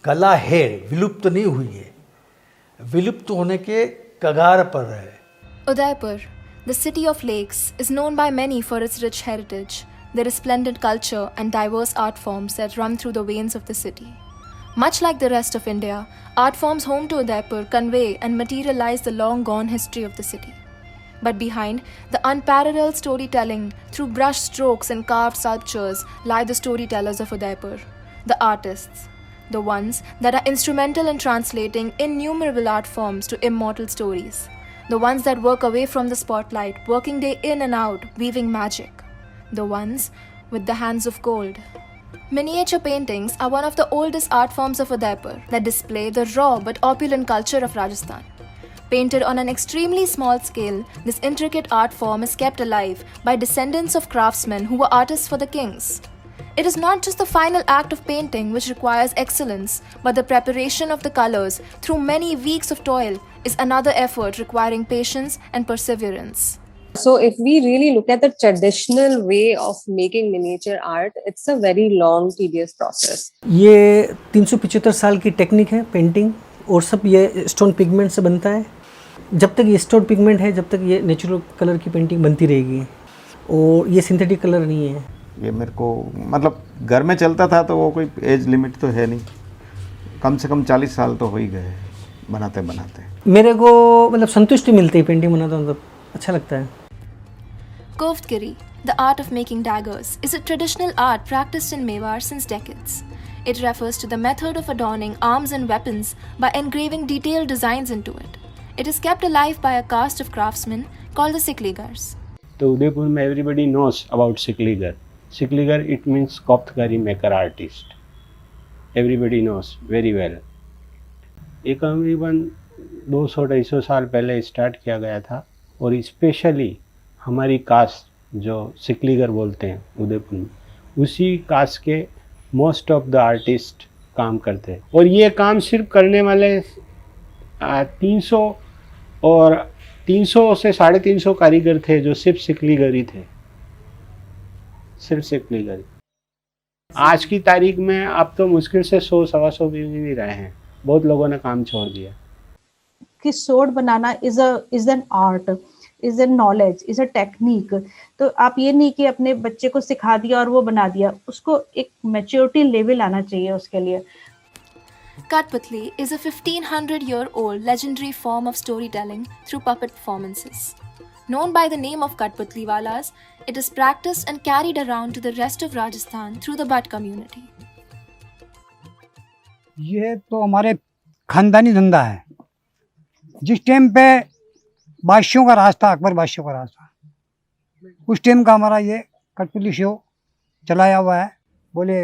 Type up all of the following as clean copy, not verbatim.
कला है, विलुप्त नहीं हुई है, विलुप्त होने के कगार पर है। Udaipur, the city of lakes, is known by many for its rich heritage, the resplendent culture, and diverse art forms that run through the veins of the city. Much like the rest of India, art forms home to Udaipur convey and materialize the long gone history of the city. But behind the unparalleled storytelling through brush strokes and carved sculptures lie the storytellers of Udaipur, the artists, the ones that are instrumental in translating innumerable art forms to immortal stories, the ones that work away from the spotlight, working day in and out, weaving magic, the ones with the hands of gold. Miniature paintings are one of the oldest art forms of Udaipur that display the raw but opulent culture of Rajasthan. Painted on an extremely small scale, this intricate art form is kept alive by descendants of craftsmen who were artists for the kings. It is not just the final act of painting which requires excellence, but the preparation of the colors through many weeks of toil is another effort requiring patience and perseverance. So if we really look at the traditional way of making miniature art, it's a very long, tedious process. ये 375 साल की technique है painting, और सब ये stone pigment से बनता है। जब तक ये स्टोन पिगमेंट है, जब तक ये नेचुरल कलर की पेंटिंग बनती रहेगी, और ये सिंथेटिक कलर नहीं है। ये मेरे को मतलब घर में चलता था, तो वो कोई एज लिमिट तो है नहीं, कम से कम 40 साल तो हो ही गए बनाते बनाते। मेरे को मतलब संतुष्टि मिलती है पेंटिंग बनाता, मतलब अच्छा लगता है। Kovtgiri, the art of making daggers, is a traditional art practiced in Mewar since decades. It refers to the method of adorning arms and weapons by engraving detailed designs into it. It is kept alive by a caste of craftsmen called the Sikligars. So Udaipur mein everybody knows about Sikligar. Sikligar, it means Kovtgari maker artist. Everybody knows very well. ये करीबन 200-250 साल पहले start किया गया था, और specially हमारी cast जो सिकलीगर बोलते हैं उदयपुर में, उसी कास्ट के मोस्ट ऑफ द आर्टिस्ट काम करते हैं। और ये काम सिर्फ करने वाले 300 और 300 से 350 कारीगर थे जो सिर्फ सिकलीगर ही थे, सिर्फ सिकलीगर। आज की तारीख में अब तो मुश्किल से 100-125 भी नहीं रहे हैं, बहुत लोगों ने काम छोड़ दिया। कि सोड बनाना is an art, is a knowledge, is a technique. तो आप ये नहीं कि अपने बच्चे को सिखा दिया और वो बना दिया, उसको एक मैच्योरिटी लेवल आना चाहिए उसके लिए। Katputli is a 1500-year-old legendary form of storytelling through puppet performances. Known by the name of Katputliwalas, it is practiced and carried around to the rest of Rajasthan through the Bhat community. ये तो हमारे खानदानी धंधा है। जिस time पे बादशाहों का राज था, अकबर बादशाह का राज था, उस टाइम का हमारा ये कठपुतली शो चलाया हुआ है। बोले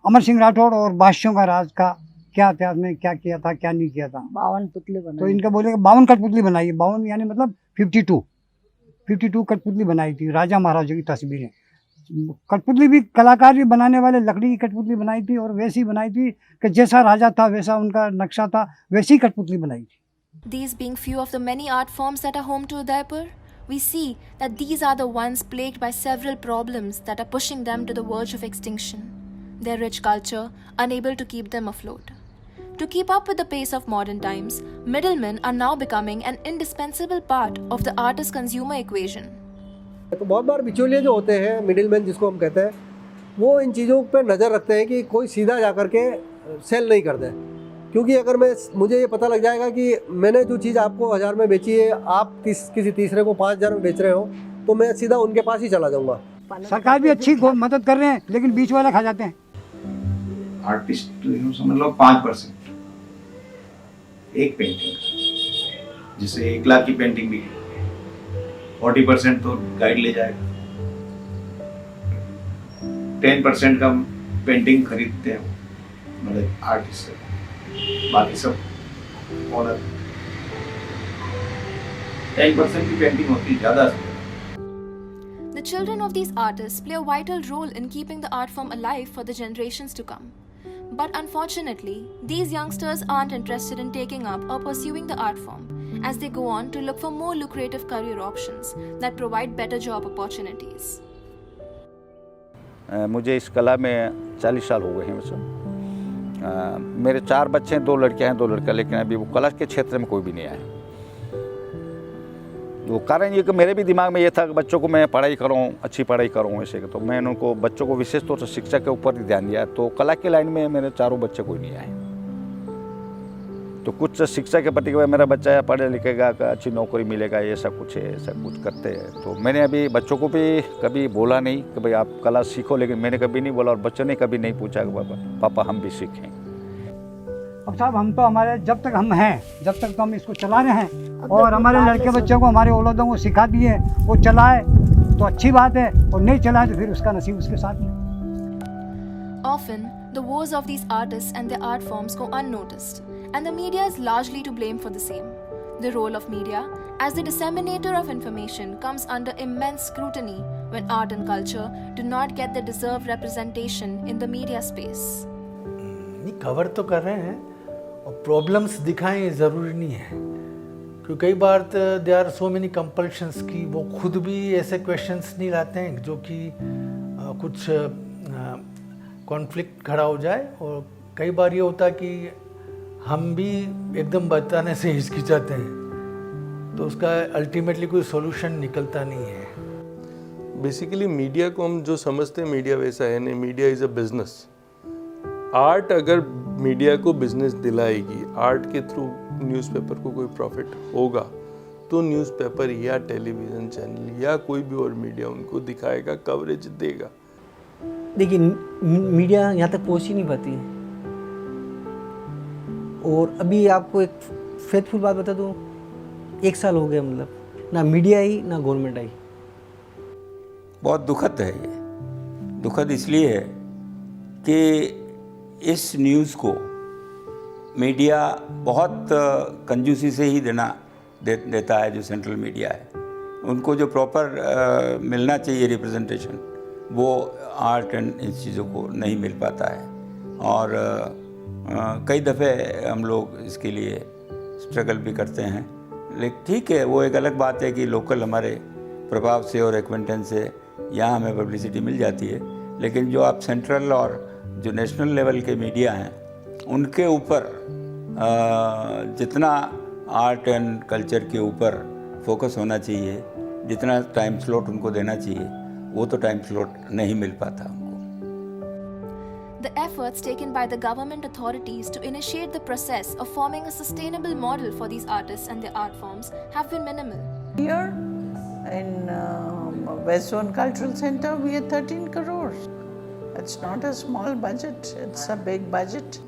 अमर सिंह राठौड़ और बादशाहों का राज का क्या इतिहास में क्या किया था, क्या नहीं किया था। 52 पुतले बनाए, तो इनका बोले 52 कठपुतली बनाई है। 52 यानी मतलब 52 कठपुतली बनाई थी, राजा महाराजा की तस्वीरें। कठपुतली भी कलाकार भी बनाने वाले लकड़ी की कठपुतली बनाई थी, और वैसी बनाई थी कि जैसा राजा था वैसा उनका नक्शा था, वैसी कठपुतली बनाई थी। These being few of the many art forms that are home to Udaipur, we see that these are the ones plagued by several problems that are pushing them to the verge of extinction. Their rich culture unable to keep them afloat. To keep up with the pace of modern times, middlemen are now becoming an indispensable part of the artist-consumer equation. तो बहुत बार बिचौलिए जो होते हैं, middleman जिसको हम कहते हैं, वो इन चीज़ों पर नज़र रखते हैं कि कोई सीधा जा कर के सेल नहीं करते हैं। क्योंकि अगर मुझे ये पता लग जाएगा कि मैंने जो चीज़ आपको 1000 में बेची है, आप किसी तीसरे को 5000 में बेच रहे हो, तो मैं सीधा उनके पास ही चला जाऊंगा। सरकार भी अच्छी मदद कर रहे हैं, लेकिन बीच वाला खा जाते हैं। आर्टिस्ट समझ लो 5% एक पेंटिंग, जिससे 1 लाख की पेंटिंग भी 40% तो गाइड ले जाएगा, 10% का पेंटिंग खरीदते हैं मतलब आर्टिस्ट से, बाकी सब ऑनर। 10% की पेंटिंग होती है ज़्यादा। The children of these artists play a vital role in keeping the art form alive for the generations to come. But unfortunately, these youngsters aren't interested in taking up or pursuing the art form, as they go on to look for more lucrative career options that provide better job opportunities. मुझे इस कला में 40 साल हो गए हैं। मेरे 4 बच्चे हैं, 2 लड़कियां हैं 2 लड़का, लेकिन अभी वो कला के क्षेत्र में कोई भी नहीं आए। वो कारण ये कि मेरे भी दिमाग में ये था कि बच्चों को मैं पढ़ाई करूँ, अच्छी पढ़ाई करूँ ऐसे, तो मैंने उनको बच्चों को विशेष तौर से शिक्षा के ऊपर ही ध्यान दिया। तो कला की लाइन में मेरे 4 बच्चे कोई नहीं आए। तो कुछ शिक्षा के प्रति मेरा बच्चा है पढ़े लिखेगा, अच्छी नौकरी मिलेगा, ऐसा कुछ है, ऐसा कुछ करते हैं। तो मैंने अभी बच्चों को भी कभी बोला नहीं कि भाई आप कला सीखो, लेकिन मैंने कभी नहीं बोला और बच्चों ने कभी नहीं पूछा कि पापा हम भी सीखें। अब साहब हम तो हमारे जब तक हम हैं, जब तक तो हम इसको चला रहे हैं, और हमारे लड़के बच्चों को, हमारे औलादों को सिखा दिए, वो चलाए तो अच्छी बात है, और नहीं चलाए तो फिर उसका नसीब उसके साथ में। Often, the woes of these artists and their art forms go unnoticed, and the media is largely to blame for the same. The role of media, as the disseminator of information, comes under immense scrutiny when art and culture do not get the deserved representation in the media space. नहीं, cover तो कर रहे हैं और problems दिखाएं ज़रूरी नहीं है, क्योंकि कई बार they are so many compulsions की वो खुद भी ऐसे क्वेश्चंस नहीं लाते हैं जो कि कुछ कॉन्फ्लिक्ट खड़ा हो जाए। और कई बार ये होता है कि हम भी एकदम बताने से हिचकिचाते हैं, तो उसका अल्टीमेटली कोई सॉल्यूशन निकलता नहीं है। बेसिकली मीडिया को हम जो समझते हैं मीडिया वैसा है नहीं, media is a business. Art अगर मीडिया को बिजनेस दिलाएगी, आर्ट के थ्रू न्यूज़पेपर को कोई प्रॉफिट होगा, तो न्यूज़पेपर या टेलीविज़न चैनल या कोई भी और मीडिया उनको दिखाएगा, कवरेज देगा। देखिए मीडिया यहाँ तक पहुँच ही नहीं पाती है। और अभी आपको एक फेथफुल बात बता दूँ, 1 साल हो गया, मतलब ना मीडिया आई ना गवर्नमेंट आई। बहुत दुखद है ये। दुखद इसलिए है कि इस न्यूज़ को मीडिया बहुत कंजूसी से ही देता है। जो सेंट्रल मीडिया है, उनको जो प्रॉपर मिलना चाहिए रिप्रेजेंटेशन, वो आर्ट एंड इन चीज़ों को नहीं मिल पाता है। और कई दफ़े हम लोग इसके लिए स्ट्रगल भी करते हैं। लेकिन ठीक है, वो एक अलग बात है कि लोकल हमारे प्रभाव से और एक्वेंटेंस से यहाँ हमें पब्लिसिटी मिल जाती है। लेकिन जो आप सेंट्रल और जो नेशनल लेवल के मीडिया हैं, उनके ऊपर जितना आर्ट एंड कल्चर के ऊपर फोकस होना चाहिए, जितना टाइम स्लॉट उनको देना चाहिए, वो तो टाइम स्लॉट नहीं मिल पाता उनको। The efforts taken by the government authorities to initiate the process of forming a sustainable model for these artists and their art forms have been minimal. Here in West Zone Cultural Center, we had 13 crores. It's not a small budget, it's a big budget.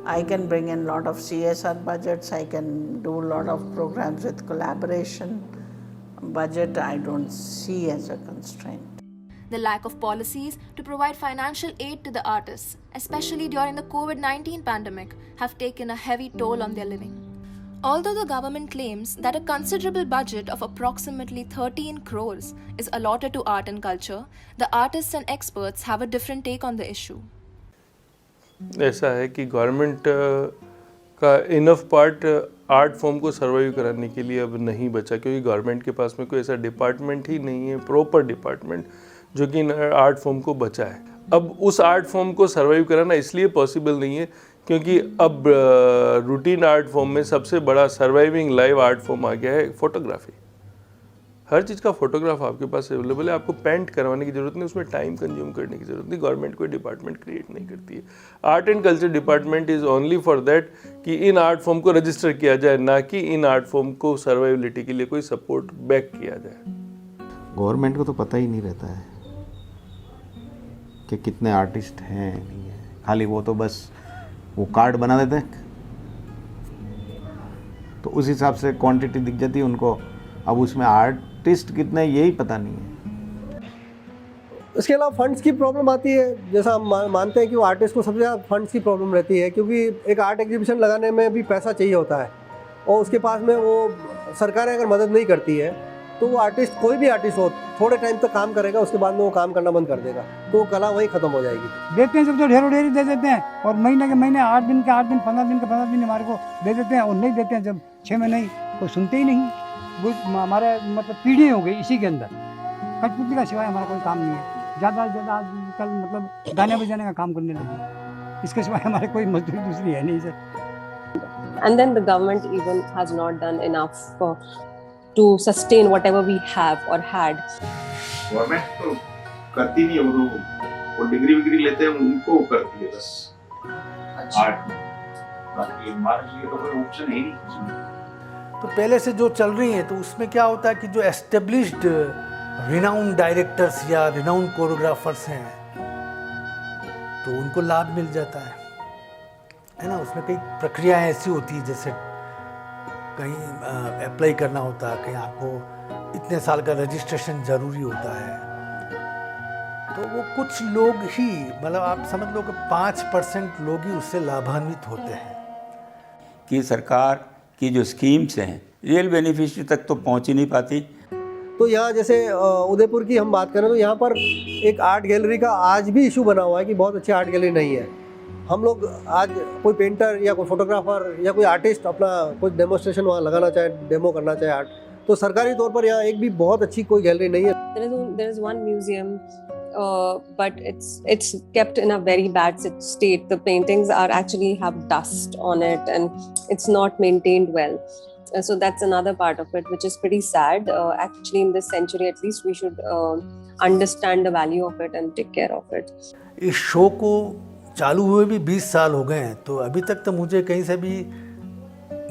I can bring in a lot of CSR budgets, I can do a lot of programs with collaboration. Budget I don't see as a constraint. The lack of policies to provide financial aid to the artists, especially during the COVID-19 pandemic, have taken a heavy toll on their living. Although the government claims that a considerable budget of approximately 13 crores is allotted to art and culture, the artists and experts have a different take on the issue. ऐसा है कि government का enough part art form को survive कराने के लिए अब नहीं बचा, क्योंकि गवर्नमेंट के पास में कोई ऐसा डिपार्टमेंट ही नहीं है, प्रॉपर डिपार्टमेंट, जो कि आर्ट फॉर्म को बचा है। अब उस आर्ट फॉर्म को सर्वाइव कराना इसलिए पॉसिबल नहीं है क्योंकि अब रूटीन आर्ट फॉर्म में सबसे बड़ा सर्वाइविंग लाइव आर्ट फॉर्म आ गया है फोटोग्राफी। हर चीज़ का फोटोग्राफ आपके पास अवेलेबल है, आपको पेंट करवाने की ज़रूरत नहीं, उसमें टाइम कंज्यूम करने की ज़रूरत नहीं। गवर्नमेंट कोई डिपार्टमेंट क्रिएट नहीं करती है। Art and culture department is only for that कि इन आर्ट फॉर्म को रजिस्टर किया जाए, ना कि इन आर्ट फॉर्म को सर्वाइवलिटी के लिए कोई सपोर्ट बैक किया जाए। गवर्नमेंट को तो पता ही नहीं रहता है कि कितने आर्टिस्ट हैं, नहीं है। खाली वो तो बस वो कार्ड बना देते हैं, तो उस हिसाब से क्वांटिटी दिख जाती है उनको। अब उसमें आर्टिस्ट कितने यही पता नहीं है। इसके अलावा फंड्स की प्रॉब्लम आती है। जैसा हम मानते हैं कि वो आर्टिस्ट को सबसे ज़्यादा फंड्स की प्रॉब्लम रहती है, क्योंकि एक आर्ट एग्जीबिशन लगाने में भी पैसा चाहिए होता है, और उसके पास में वो सरकारें अगर मदद नहीं करती है तो वो आर्टिस्ट, कोई भी आर्टिस्ट हो, थोड़े टाइम तक काम करेगा, उसके बाद में वो काम करना बंद कर देगा, तो वो कला वहीं ख़त्म हो जाएगी। देते हैं जब तो ढेरों ढेरी दे देते हैं, और महीने के महीने 8 दिन के 8 दिन 15 दिन के 15 दिन हमारे को दे देते हैं, और नहीं देते हैं जब 6 महीने कोई सुनते ही नहीं। वो हमारे मतलब पीढ़ी हो गई इसी के अंदर। कठपुतली का सिवाय हमारा कोई काम नहीं है। ज़्यादा से ज़्यादा आजकल मतलब गाने बजाने का काम करने लगे। इसके सिवाय हमारे कोई मजदूरी दूसरी है नहीं sir. And then the government even has not done enough to sustain whatever we have or had. Government तो करती नहीं है, वो डिग्री विग्री लेते हैं उनको करती है बस आर्ट, बाकी महाराज ये तो कोई ऑप्शन है ही नहीं। तो पहले से जो चल रही है तो उसमें क्या होता है कि जो एस्टेब्लिश्ड रिनाउंड डायरेक्टर्स या रिनाउंड कोरियोग्राफर्स हैं तो उनको लाभ मिल जाता है ना। उसमें कई प्रक्रियाएं ऐसी होती है, जैसे कहीं अप्लाई करना होता है, कहीं आपको इतने साल का रजिस्ट्रेशन ज़रूरी होता है। तो वो कुछ लोग ही, मतलब आप समझ लो कि 5% लोग ही उससे लाभान्वित होते हैं। कि सरकार की जो स्कीम्स हैं रियल बेनिफिशियरी तक तो पहुंच ही नहीं पाती। तो यहाँ जैसे उदयपुर की हम बात करें तो यहाँ पर एक आर्ट गैलरी का आज भी इशू बना हुआ है कि बहुत अच्छी आर्ट गैलरी नहीं है। हम लोग आज कोई पेंटर या कोई फोटोग्राफर या कोई आर्टिस्ट अपना कोई डेमोस्ट्रेशन वहाँ लगाना चाहे, डेमो करना चाहे आर्ट, तो सरकारी तौर पर यहाँ एक भी बहुत अच्छी कोई गैलरी नहीं है। There is one museum, but it's kept in a very bad state. The paintings are actually have dust on it and it's not maintained well. So that's another part of it, which is pretty sad. Actually, in this century, at least, we should understand the value of it and take care of it. इस show को चालू हुए भी 20 साल हो गए हैं, तो अभी तक तो मुझे कहीं से भी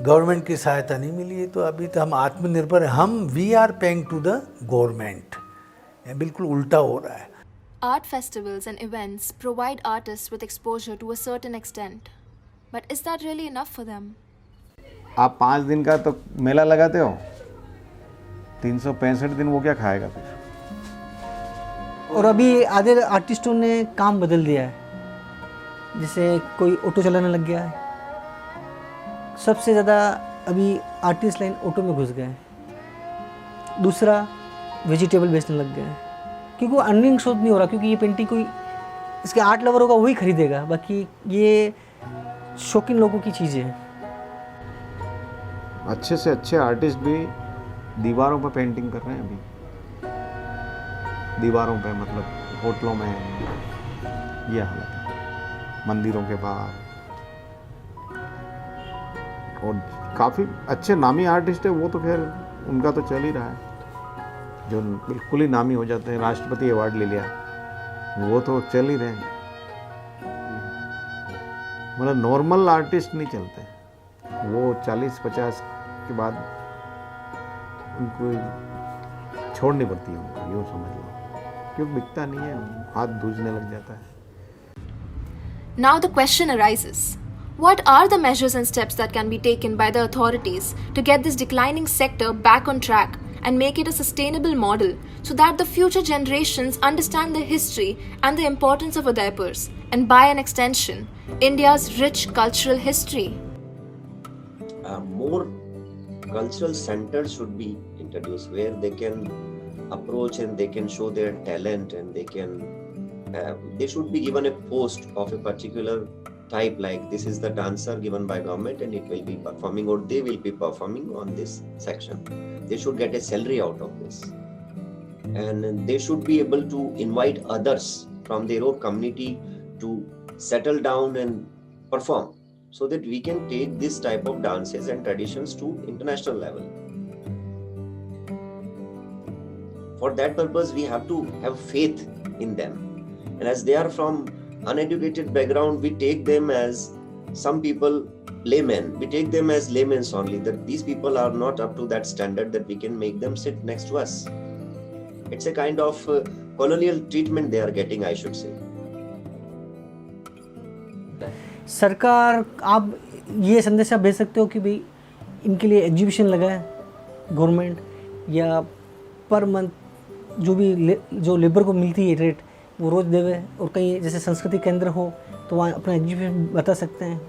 गवर्नमेंट की सहायता नहीं मिली है। तो अभी तो हम आत्मनिर्भर हैं, हम we are paying to the government. ये बिल्कुल उल्टा हो रहा है। Art festivals and events provide artists with exposure to a certain extent. But is that really enough for them? आप 5 दिन का तो मेला लगाते हो, 365 दिन वो क्या खाएगा फिर? और अभी आधे आर्टिस्टों ने काम बदल दिया है, जैसे कोई ऑटो चलाने लग गया है। सबसे ज़्यादा अभी आर्टिस्ट लाइन ऑटो में घुस गए हैं। दूसरा वेजिटेबल बेचने लग गए हैं, क्योंकि वो अर्निंग सोर्स नहीं हो रहा, क्योंकि ये पेंटिंग कोई इसके आर्ट लवर होगा वही खरीदेगा, बाकी ये शौकीन लोगों की चीज़ें हैं। अच्छे से अच्छे आर्टिस्ट भी दीवारों पर पेंटिंग कर रहे हैं अभी, दीवारों पे, मतलब होटलों में ये हालत है, मंदिरों के बाहर। और काफ़ी अच्छे नामी आर्टिस्ट है वो तो खैर उनका तो चल ही रहा है, जो बिल्कुल ही नामी हो जाते हैं, राष्ट्रपति अवार्ड ले लिया, वो तो चल ही रहे हैं। मतलब नॉर्मल आर्टिस्ट नहीं चलते, वो 40-50 के बाद उनको छोड़नी पड़ती है, उनको यूँ समझ लो, क्योंकि बिकता नहीं है, हाथ धूजने लग जाता है। Now the question arises, what are the measures and steps that can be taken by the authorities to get this declining sector back on track and make it a sustainable model so that the future generations understand the history and the importance of Udaipur's and by an extension, India's rich cultural history? More cultural centers should be introduced where they can approach and they can show their talent, and they should be given a post of a particular type, like this is the dancer given by government and it will be performing, or they will be performing on this section. They should get a salary out of this, and they should be able to invite others from their own community to settle down and perform, so that we can take this type of dances and traditions to international level. For that purpose, we have to have faith in them, and as they are from uneducated background, we take them as some people laymen. We take them as laymen only, that these people are not up to that standard that we can make them sit next to us. It's a kind of colonial treatment they are getting, I should say. सरकार, आप ये संदेश आप भेज सकते हो कि भाई इनके लिए एग्जीबिशन लगाए गवर्नमेंट, या पर मंथ जो लेबर को मिलती है रेट वो रोज़ देवे, और कहीं जैसे संस्कृति केंद्र हो तो वहाँ अपना एग्जीबिशन बता सकते हैं।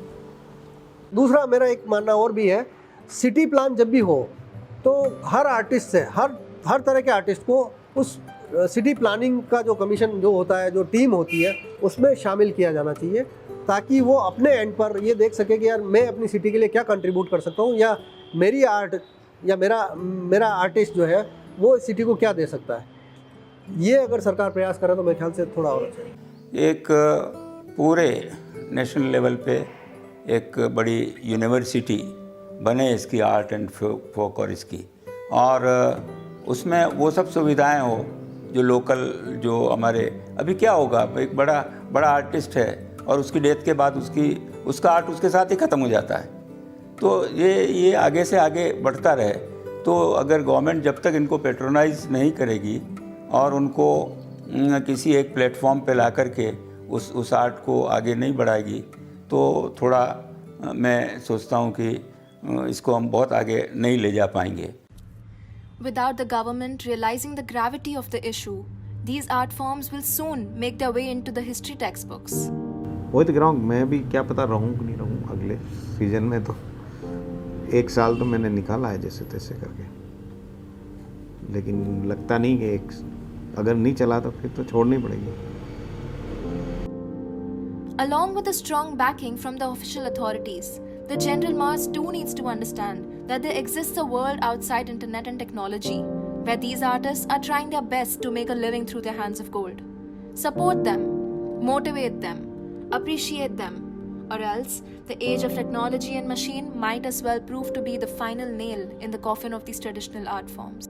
दूसरा मेरा एक मानना और भी है, सिटी प्लान जब भी हो तो हर आर्टिस्ट से, हर तरह के आर्टिस्ट को उस सिटी प्लानिंग का जो कमीशन जो होता है, जो टीम होती है, उसमें शामिल किया जाना चाहिए, ताकि वो अपने एंड पर ये देख सके कि यार मैं अपनी सिटी के लिए क्या कंट्रीब्यूट कर सकता हूँ, या मेरी आर्ट या मेरा आर्टिस्ट जो है वो सिटी को क्या दे सकता है। ये अगर सरकार प्रयास करे तो मेरे ख्याल से थोड़ा और अच्छा है। एक पूरे नेशनल लेवल पे एक बड़ी यूनिवर्सिटी बने इसकी, आर्ट एंड फोक और इसकी, और उसमें वो सब सुविधाएं हो जो लोकल, जो हमारे अभी क्या होगा, एक बड़ा आर्टिस्ट है और उसकी डेथ के बाद उसका आर्ट उसके साथ ही ख़त्म हो जाता है। तो ये आगे से आगे बढ़ता रहे। तो अगर गवर्नमेंट जब तक इनको पेट्रोनाइज नहीं करेगी और उनको किसी एक प्लेटफॉर्म पे ला करके उस आर्ट को आगे नहीं बढ़ाएगी, तो थोड़ा मैं सोचता हूँ कि इसको हम बहुत आगे नहीं ले जा पाएंगे। Without the government realizing the gravity of the issue, these art forms will soon make their way into the history textbooks. वही तो कह रहा हूँ, मैं भी क्या पता रहूँ कि नहीं रहूँ अगले सीजन में। तो 1 साल तो मैंने निकाला है जैसे तैसे करके, लेकिन लगता नहीं कि अगर नहीं चला तो फिर तो छोड़नी पड़ेगी। Along with a strong backing from the official authorities, the general mass too needs to understand that there exists a world outside internet and technology, where these artists are trying their best to make a living through their hands of gold. Support them, motivate them, appreciate them, or else the age of technology and machine might as well prove to be the final nail in the coffin of these traditional art forms.